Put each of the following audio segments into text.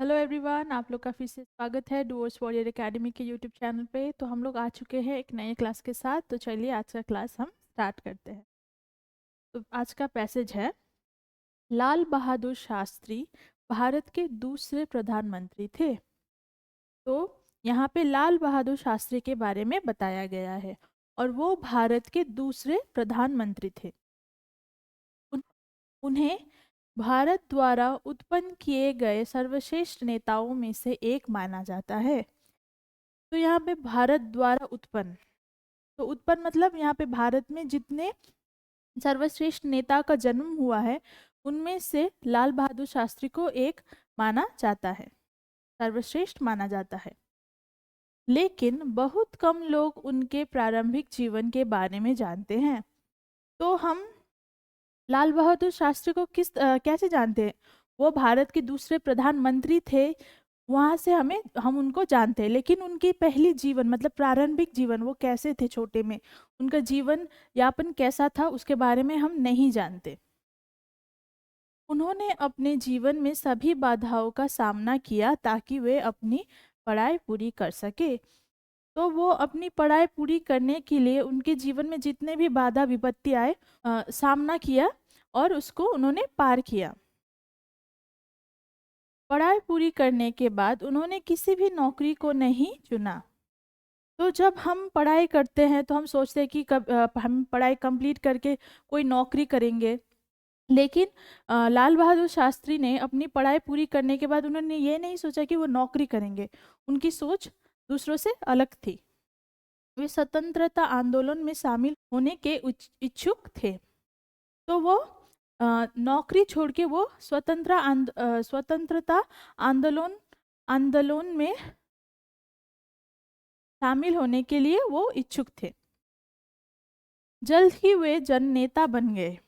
Hello everyone, आप लोग का फिर से स्वागत है डूअर्स वॉरियर एकेडमी के यूट्यूब चैनल पे। तो हम लोग आ चुके हैं एक नए क्लास के साथ। तो चलिए आज का क्लास हम स्टार्ट करते हैं। तो आज का पैसेज है, लाल बहादुर शास्त्री भारत के दूसरे प्रधानमंत्री थे। तो यहाँ पे लाल बहादुर शास्त्री के बारे में बताया गया है और वो भारत के दूसरे प्रधानमंत्री थे। उन, उन्हें भारत द्वारा उत्पन्न किए गए सर्वश्रेष्ठ नेताओं में से एक माना जाता है। तो यहाँ पे भारत द्वारा उत्पन्न, तो उत्पन्न मतलब यहाँ पे भारत में जितने सर्वश्रेष्ठ नेता का जन्म हुआ है उनमें से लाल बहादुर शास्त्री को एक माना जाता है, सर्वश्रेष्ठ माना जाता है। लेकिन बहुत कम लोग उनके प्रारंभिक जीवन के बारे में जानते हैं। तो हम लाल बहादुर शास्त्री को कैसे जानते हैं? वो भारत के दूसरे प्रधानमंत्री थे, वहां से हम उनको जानते हैं। लेकिन उनकी पहली जीवन मतलब प्रारंभिक जीवन वो कैसे थे, छोटे में उनका जीवन यापन कैसा था उसके बारे में हम नहीं जानते। उन्होंने अपने जीवन में सभी बाधाओं का सामना किया ताकि वे अपनी पढ़ाई पूरी कर सके। तो वो अपनी पढ़ाई पूरी करने के लिए उनके जीवन में जितने भी बाधा विपत्ति आए, सामना किया और उसको उन्होंने पार किया। पढ़ाई पूरी करने के बाद उन्होंने किसी भी नौकरी को नहीं चुना। तो जब हम पढ़ाई करते हैं तो हम सोचते हैं कि हम पढ़ाई कंप्लीट करके कोई नौकरी करेंगे। लेकिन लाल बहादुर शास्त्री ने अपनी पढ़ाई पूरी करने के बाद उन्होंने ये नहीं सोचा कि वो नौकरी करेंगे। उनकी सोच दूसरों से अलग थी। वे स्वतंत्रता आंदोलन में शामिल होने के इच्छुक थे। तो वो नौकरी छोड़ के वो स्वतंत्रता आंदोलन आंदोलन में शामिल होने के लिए वो इच्छुक थे। जल्द ही वे जननेता बन गए।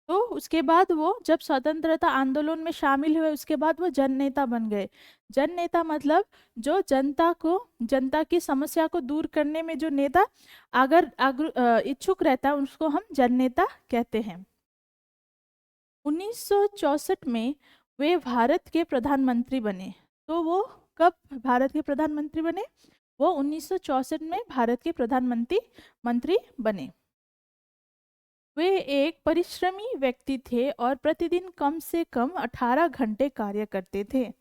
तो उसके बाद वो जब स्वतंत्रता आंदोलन में शामिल हुए उसके बाद वो जननेता बन गए। जननेता मतलब जो जनता की समस्या को दूर करने में जो नेता अगर इच्छुक रहता है उसको हम जननेता कहते हैं। 1964 में वे भारत के प्रधानमंत्री बने। तो वो कब भारत के प्रधानमंत्री बने? वो 1964 में भारत के प्रधानमंत्री मंत्री बने। वे एक परिश्रमी व्यक्ति थे और प्रतिदिन कम से कम 18 घंटे कार्य करते थे।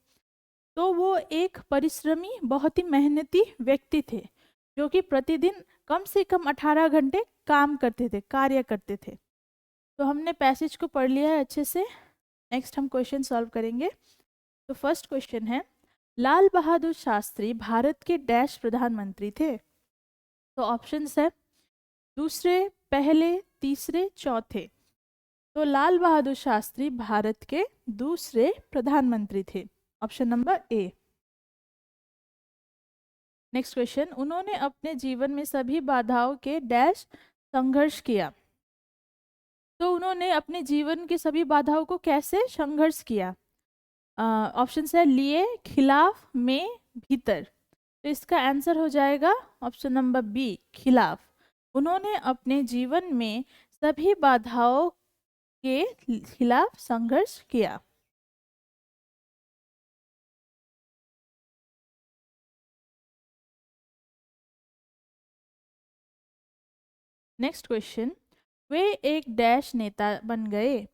तो वो एक परिश्रमी बहुत ही मेहनती व्यक्ति थे जो कि प्रतिदिन कम से कम 18 घंटे काम करते थे, कार्य करते थे। तो हमने पैसेज को पढ़ लिया है अच्छे से। नेक्स्ट हम क्वेश्चन सॉल्व करेंगे। तो फर्स्ट क्वेश्चन है, लाल बहादुर शास्त्री भारत के डैश प्रधानमंत्री थे। तो ऑप्शंस है दूसरे, पहले, तीसरे, चौथे। तो लाल बहादुर शास्त्री भारत के दूसरे प्रधानमंत्री थे, option number A. Next question, उन्होंने अपने जीवन में सभी बाधाओं के डैश संघर्ष किया। तो उन्होंने अपने जीवन की सभी बाधाओं को कैसे संघर्ष किया? ऑप्शन है लिए, खिलाफ, में, भीतर। तो इसका आंसर हो जाएगा ऑप्शन नंबर बी, खिलाफ। उन्होंने अपने जीवन में सभी बाधाओं के खिलाफ संघर्ष किया। नेक्स्ट क्वेश्चन, वे एक डैश नेता बन गए।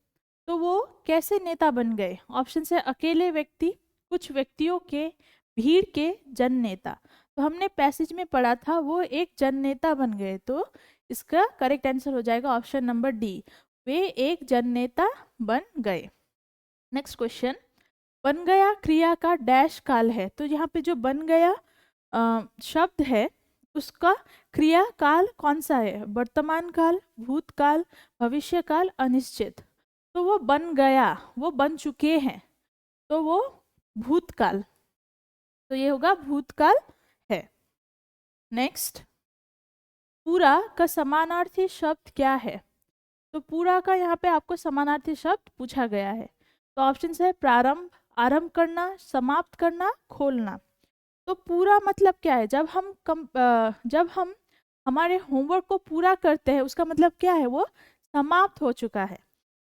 तो वो कैसे नेता बन गए? ऑप्शन है अकेले व्यक्ति, कुछ व्यक्तियों के, भीड़ के, जन नेता। तो हमने पैसेज में पढ़ा था वो एक जन नेता बन गए। तो इसका करेक्ट आंसर हो जाएगा ऑप्शन नंबर डी, वे एक जन नेता बन गए। नेक्स्ट क्वेश्चन, बन गया क्रिया का डैश काल है। तो यहाँ पे जो बन गया शब्द है उसका क्रिया काल कौन सा है? वर्तमान काल, भूतकाल, भविष्य काल, अनिश्चित। तो वो बन गया, वो बन चुके हैं, तो वो भूतकाल। तो ये होगा भूतकाल है। नेक्स्ट, पूरा का समानार्थी शब्द क्या है? तो पूरा का यहाँ पे आपको समानार्थी शब्द पूछा गया है। तो ऑप्शन है प्रारंभ, आरंभ करना, समाप्त करना, खोलना। तो पूरा मतलब क्या है? जब हम हमारे होमवर्क को पूरा करते हैं उसका मतलब क्या है? वो समाप्त हो चुका है।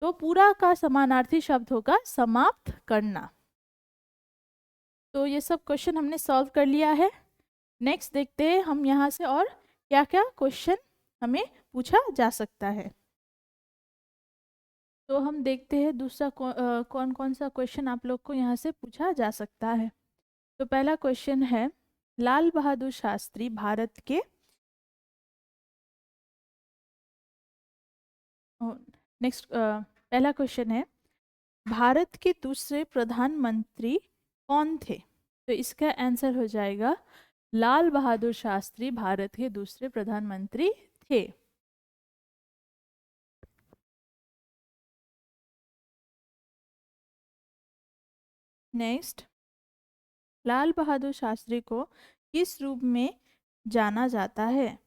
तो पूरा का समानार्थी शब्द होगा समाप्त करना। तो ये सब क्वेश्चन हमने सॉल्व कर लिया है। नेक्स्ट देखते हैं हम यहाँ से और क्या क्या क्वेश्चन हमें पूछा जा सकता है। तो हम देखते हैं दूसरा कौन कौन सा क्वेश्चन आप लोग को यहाँ से पूछा जा सकता है। तो पहला क्वेश्चन है, लाल बहादुर शास्त्री भारत के नेक्स्ट पहला क्वेश्चन है, भारत के दूसरे प्रधानमंत्री कौन थे? तो इसका आंसर हो जाएगा, लाल बहादुर शास्त्री भारत के दूसरे प्रधानमंत्री थे। नेक्स्ट, लाल बहादुर शास्त्री को किस रूप में जाना जाता है?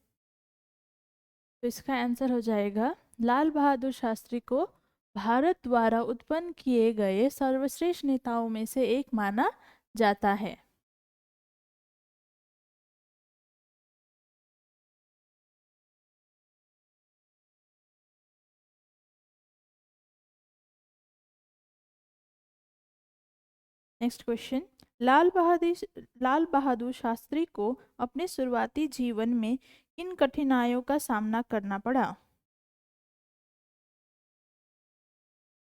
तो इसका आंसर हो जाएगा, लाल बहादुर शास्त्री को भारत द्वारा उत्पन्न किए गए सर्वश्रेष्ठ नेताओं में से एक माना जाता है। नेक्स्ट क्वेश्चन, लाल बहादुर शास्त्री को अपने शुरुआती जीवन में किन कठिनाइयों का सामना करना पड़ा?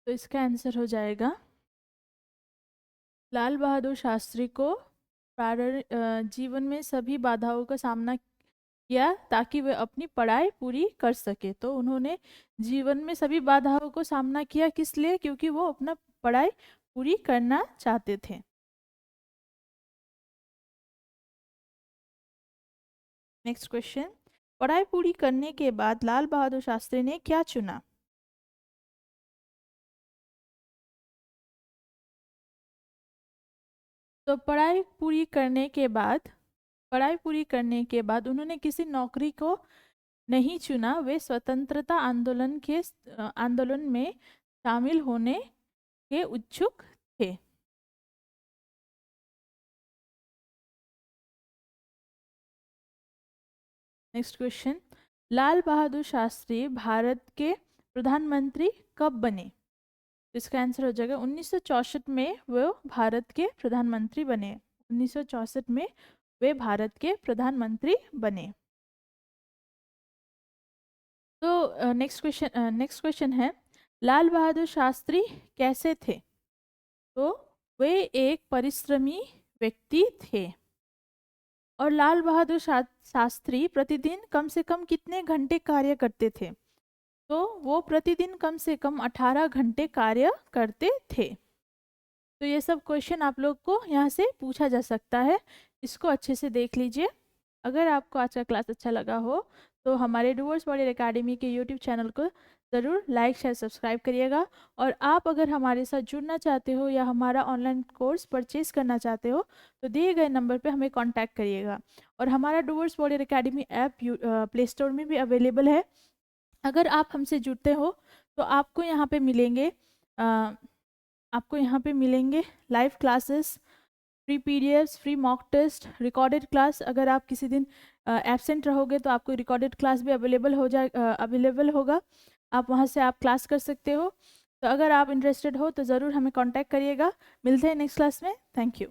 तो इसका आंसर हो जाएगा, लाल बहादुर शास्त्री को जीवन में सभी बाधाओं का सामना किया ताकि वे अपनी पढ़ाई पूरी कर सके। तो उन्होंने जीवन में सभी बाधाओं को सामना किया, किस लिए? क्योंकि वो अपना पढ़ाई पूरी करना चाहते थे। नेक्स्ट क्वेश्चन, पढ़ाई पूरी करने के बाद लाल बहादुर शास्त्री ने क्या चुना? तो पढ़ाई पूरी करने के बाद उन्होंने किसी नौकरी को नहीं चुना, वे स्वतंत्रता आंदोलन में शामिल होने के इच्छुक थे। नेक्स्ट क्वेश्चन, लाल बहादुर शास्त्री भारत के प्रधानमंत्री कब बने? इसका आंसर हो जाएगा 1964 में वो भारत के प्रधानमंत्री बने। 1964 में वे भारत के प्रधानमंत्री बने। तो नेक्स्ट क्वेश्चन है, लाल बहादुर शास्त्री कैसे थे? तो वे एक परिश्रमी व्यक्ति थे। और लाल बहादुर शास्त्री प्रतिदिन कम से कम कितने घंटे कार्य करते थे? तो वो प्रतिदिन कम से कम 18 घंटे कार्य करते थे। तो ये सब क्वेश्चन आप लोग को यहाँ से पूछा जा सकता है, इसको अच्छे से देख लीजिए। अगर आपको आज का क्लास अच्छा लगा हो तो हमारे डूअर्स वॉरियर एकेडमी के यूट्यूब चैनल को ज़रूर लाइक शेयर सब्सक्राइब करिएगा। और आप अगर हमारे साथ जुड़ना चाहते हो या हमारा ऑनलाइन कोर्स परचेज करना चाहते हो तो दिए गए नंबर पे हमें कांटेक्ट करिएगा। और हमारा Doers warrior academy app play store में भी अवेलेबल है। अगर आप हमसे जुड़ते हो तो आपको यहाँ पे मिलेंगे live classes, free PDFs, free mock test, recorded class. अगर आप किसी दिन एब्सेंट रहोगे तो आपको रिकॉर्डेड क्लास भी अवेलेबल होगा, आप वहाँ से आप क्लास कर सकते हो। तो अगर आप इंटरेस्टेड हो तो ज़रूर हमें कांटेक्ट करिएगा। मिलते हैं नेक्स्ट क्लास में। Thank you.